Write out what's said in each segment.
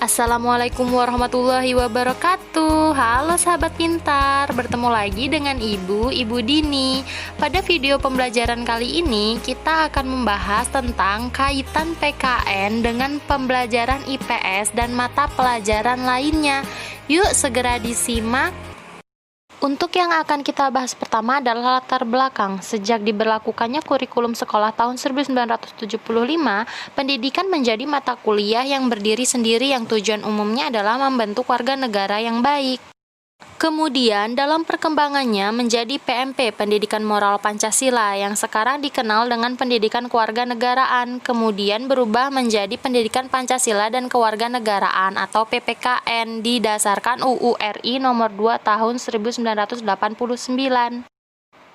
Assalamualaikum warahmatullahi wabarakatuh. Halo sahabat pintar, bertemu lagi dengan Ibu Dini. Pada video pembelajaran kali ini kita akan membahas tentang kaitan PKN dengan pembelajaran IPS dan mata pelajaran lainnya. Yuk segera disimak. Untuk yang akan kita bahas pertama adalah latar belakang. Sejak diberlakukannya kurikulum sekolah tahun 1975, pendidikan menjadi mata kuliah yang berdiri sendiri yang tujuan umumnya adalah membentuk warga negara yang baik. Kemudian dalam perkembangannya menjadi PMP, Pendidikan Moral Pancasila, yang sekarang dikenal dengan Pendidikan Kewarganegaraan, kemudian berubah menjadi Pendidikan Pancasila dan Kewarganegaraan atau PPKN didasarkan UU RI nomor 2 tahun 1989.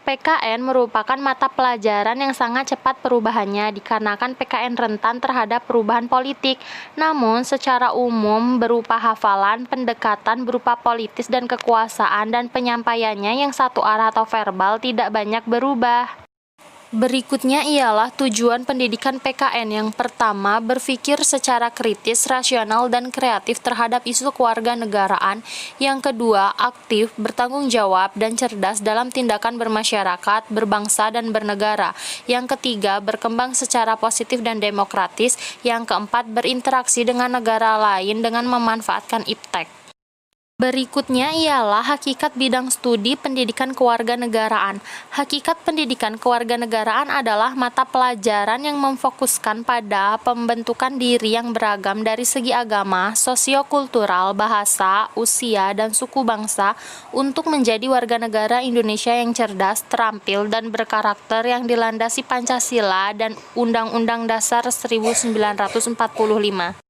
PKN merupakan mata pelajaran yang sangat cepat perubahannya dikarenakan PKN rentan terhadap perubahan politik, namun secara umum berupa hafalan, pendekatan berupa politis dan kekuasaan dan penyampaiannya yang satu arah atau verbal tidak banyak berubah. Berikutnya ialah tujuan pendidikan PKN. Yang pertama, berpikir secara kritis, rasional, dan kreatif terhadap isu kewarganegaraan. Yang kedua, aktif, bertanggung jawab, dan cerdas dalam tindakan bermasyarakat, berbangsa, dan bernegara. Yang ketiga, berkembang secara positif dan demokratis. Yang keempat, berinteraksi dengan negara lain dengan memanfaatkan iptek. Berikutnya ialah hakikat bidang studi pendidikan kewarganegaraan. Hakikat pendidikan kewarganegaraan adalah mata pelajaran yang memfokuskan pada pembentukan diri yang beragam dari segi agama, sosiokultural, bahasa, usia, dan suku bangsa untuk menjadi warga negara Indonesia yang cerdas, terampil, dan berkarakter yang dilandasi Pancasila dan Undang-Undang Dasar 1945.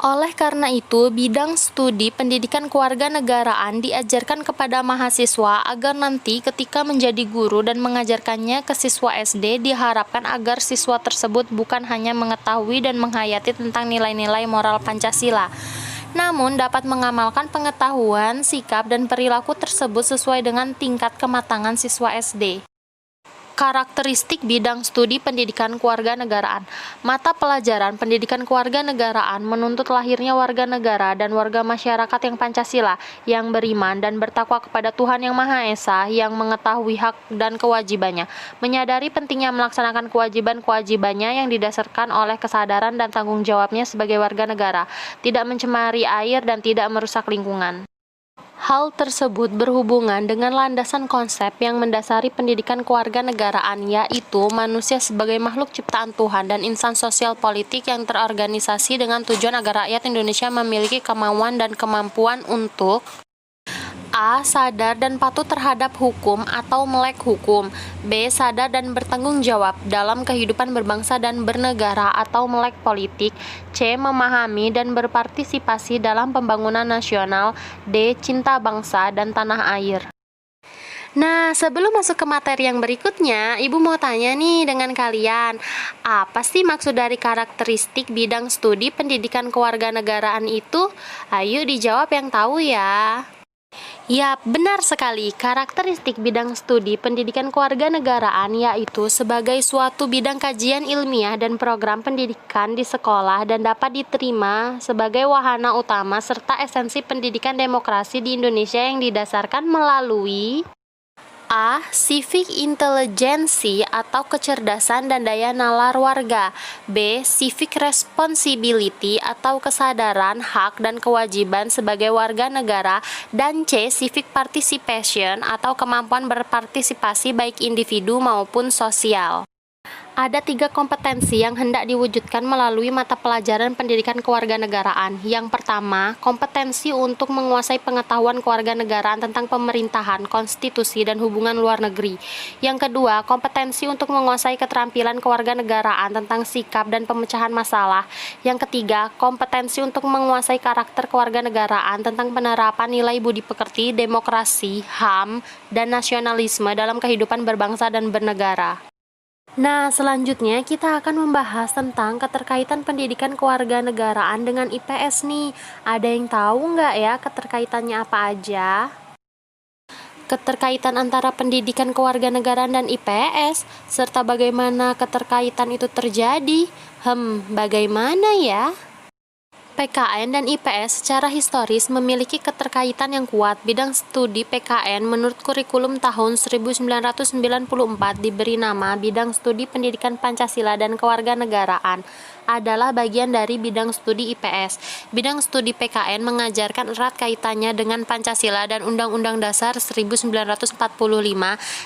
Oleh karena itu, bidang studi pendidikan kewarganegaraan diajarkan kepada mahasiswa agar nanti ketika menjadi guru dan mengajarkannya ke siswa SD, diharapkan agar siswa tersebut bukan hanya mengetahui dan menghayati tentang nilai-nilai moral Pancasila, namun dapat mengamalkan pengetahuan, sikap, dan perilaku tersebut sesuai dengan tingkat kematangan siswa SD. Karakteristik bidang studi pendidikan kewarganegaraan. Mata pelajaran pendidikan kewarganegaraan menuntut lahirnya warga negara dan warga masyarakat yang Pancasila, yang beriman dan bertakwa kepada Tuhan Yang Maha Esa, yang mengetahui hak dan kewajibannya, menyadari pentingnya melaksanakan kewajiban-kewajibannya yang didasarkan oleh kesadaran dan tanggung jawabnya sebagai warga negara, tidak mencemari air dan tidak merusak lingkungan. Hal tersebut berhubungan dengan landasan konsep yang mendasari pendidikan kewarganegaraan, yaitu manusia sebagai makhluk ciptaan Tuhan dan insan sosial politik yang terorganisasi dengan tujuan agar rakyat Indonesia memiliki kemauan dan kemampuan untuk A. Sadar dan patuh terhadap hukum atau melek hukum. B. Sadar dan bertanggung jawab dalam kehidupan berbangsa dan bernegara atau melek politik. C. Memahami dan berpartisipasi dalam pembangunan nasional. D. Cinta bangsa dan tanah air. Nah, sebelum masuk ke materi yang berikutnya, Ibu mau tanya nih dengan kalian, apa sih maksud dari karakteristik bidang studi pendidikan kewarganegaraan itu? Ayo dijawab yang tahu ya. Yap, benar sekali. Karakteristik bidang studi pendidikan kewarganegaraan yaitu sebagai suatu bidang kajian ilmiah dan program pendidikan di sekolah dan dapat diterima sebagai wahana utama serta esensi pendidikan demokrasi di Indonesia yang didasarkan melalui A. Civic intelligence atau kecerdasan dan daya nalar warga. B. Civic responsibility atau kesadaran, hak, dan kewajiban sebagai warga negara. Dan C. Civic participation atau kemampuan berpartisipasi baik individu maupun sosial. Ada 3 kompetensi yang hendak diwujudkan melalui mata pelajaran pendidikan kewarganegaraan. Yang pertama, kompetensi untuk menguasai pengetahuan kewarganegaraan tentang pemerintahan, konstitusi, dan hubungan luar negeri. Yang kedua, kompetensi untuk menguasai keterampilan kewarganegaraan tentang sikap dan pemecahan masalah. Yang ketiga, kompetensi untuk menguasai karakter kewarganegaraan tentang penerapan nilai budi pekerti, demokrasi, HAM, dan nasionalisme dalam kehidupan berbangsa dan bernegara. Nah, selanjutnya kita akan membahas tentang keterkaitan pendidikan kewarganegaraan dengan IPS nih. Ada yang tahu nggak ya keterkaitannya apa aja? Keterkaitan antara pendidikan kewarganegaraan dan IPS, serta bagaimana keterkaitan itu terjadi? Bagaimana ya? PKN dan IPS secara historis memiliki keterkaitan yang kuat. Bidang studi PKN menurut kurikulum tahun 1994 diberi nama Bidang Studi Pendidikan Pancasila dan Kewarganegaraan adalah bagian dari bidang studi IPS. Bidang studi PKN mengajarkan erat kaitannya dengan Pancasila dan Undang-Undang Dasar 1945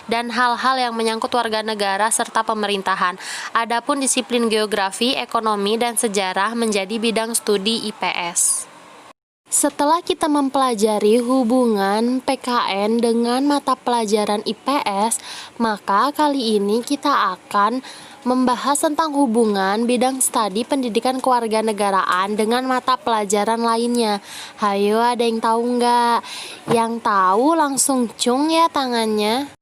dan hal-hal yang menyangkut warga negara serta pemerintahan. Adapun disiplin geografi, ekonomi, dan sejarah menjadi bidang studi IPS. Setelah kita mempelajari hubungan PKN dengan mata pelajaran IPS, maka kali ini kita akan membahas tentang hubungan bidang studi pendidikan kewarganegaraan dengan mata pelajaran lainnya. Hayo, ada yang tahu nggak? Yang tahu langsung cung ya tangannya.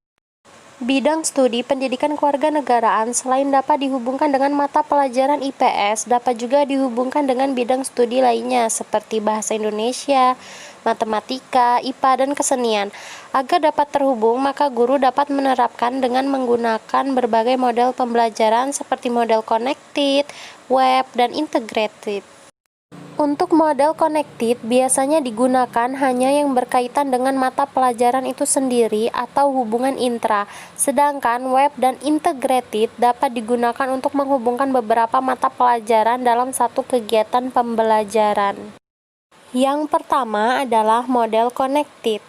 Bidang studi pendidikan kewarganegaraan selain dapat dihubungkan dengan mata pelajaran IPS, dapat juga dihubungkan dengan bidang studi lainnya seperti bahasa Indonesia, matematika, IPA, dan kesenian. Agar dapat terhubung, maka guru dapat menerapkan dengan menggunakan berbagai model pembelajaran seperti model connected, web, dan integrated. Untuk model connected biasanya digunakan hanya yang berkaitan dengan mata pelajaran itu sendiri atau hubungan intra, sedangkan web dan integrated dapat digunakan untuk menghubungkan beberapa mata pelajaran dalam satu kegiatan pembelajaran. Yang pertama adalah model connected.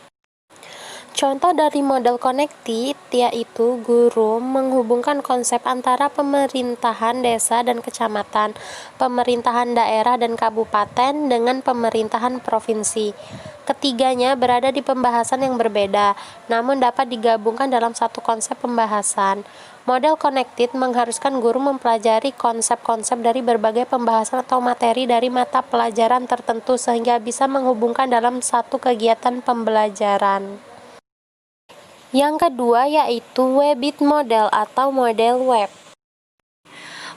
Contoh dari model connected yaitu guru menghubungkan konsep antara pemerintahan desa dan kecamatan, pemerintahan daerah dan kabupaten dengan pemerintahan provinsi. Ketiganya berada di pembahasan yang berbeda, namun dapat digabungkan dalam satu konsep pembahasan. Model connected mengharuskan guru mempelajari konsep-konsep dari berbagai pembahasan atau materi dari mata pelajaran tertentu sehingga bisa menghubungkan dalam satu kegiatan pembelajaran. Yang kedua yaitu Webbit model atau model web.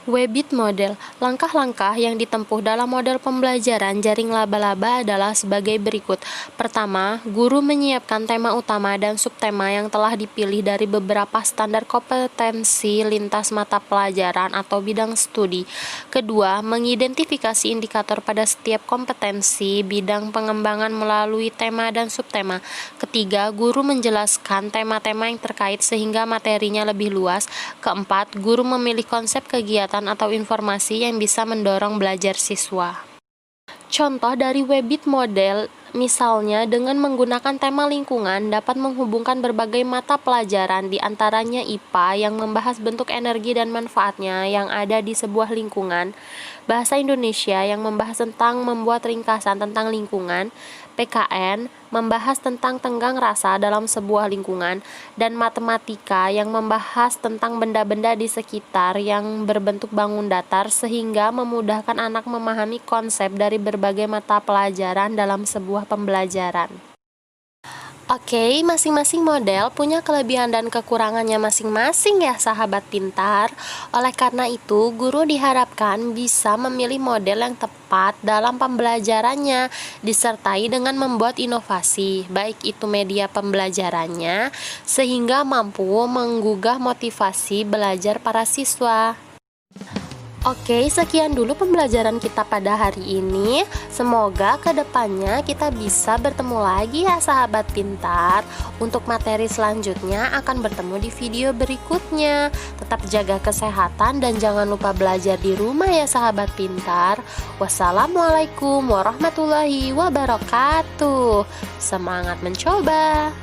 Webbit model, langkah-langkah yang ditempuh dalam model pembelajaran jaring laba-laba adalah sebagai berikut. Pertama, guru menyiapkan tema utama dan subtema yang telah dipilih dari beberapa standar kompetensi lintas mata pelajaran atau bidang studi. Kedua, mengidentifikasi indikator pada setiap kompetensi bidang pengembangan melalui tema dan subtema. Ketiga, guru menjelaskan tema-tema yang terkait sehingga materinya lebih luas. Keempat, guru memilih konsep kegiatan atau informasi yang bisa mendorong belajar siswa. Contoh dari Webbit model, misalnya dengan menggunakan tema lingkungan dapat menghubungkan berbagai mata pelajaran, di antaranya IPA yang membahas bentuk energi dan manfaatnya yang ada di sebuah lingkungan, bahasa Indonesia yang membahas tentang membuat ringkasan tentang lingkungan, PKN membahas tentang tenggang rasa dalam sebuah lingkungan, dan matematika yang membahas tentang benda-benda di sekitar yang berbentuk bangun datar sehingga memudahkan anak memahami konsep dari berbagai mata pelajaran dalam sebuah pembelajaran. Oke, masing-masing model punya kelebihan dan kekurangannya masing-masing ya sahabat pintar. Oleh karena itu, guru diharapkan bisa memilih model yang tepat dalam pembelajarannya, disertai dengan membuat inovasi, baik itu media pembelajarannya, sehingga mampu menggugah motivasi belajar para siswa. Oke, sekian dulu pembelajaran kita pada hari ini. Semoga kedepannya kita bisa bertemu lagi ya sahabat pintar. Untuk materi selanjutnya akan bertemu di video berikutnya. Tetap jaga kesehatan dan jangan lupa belajar di rumah ya sahabat pintar. Wassalamualaikum warahmatullahi wabarakatuh. Semangat mencoba.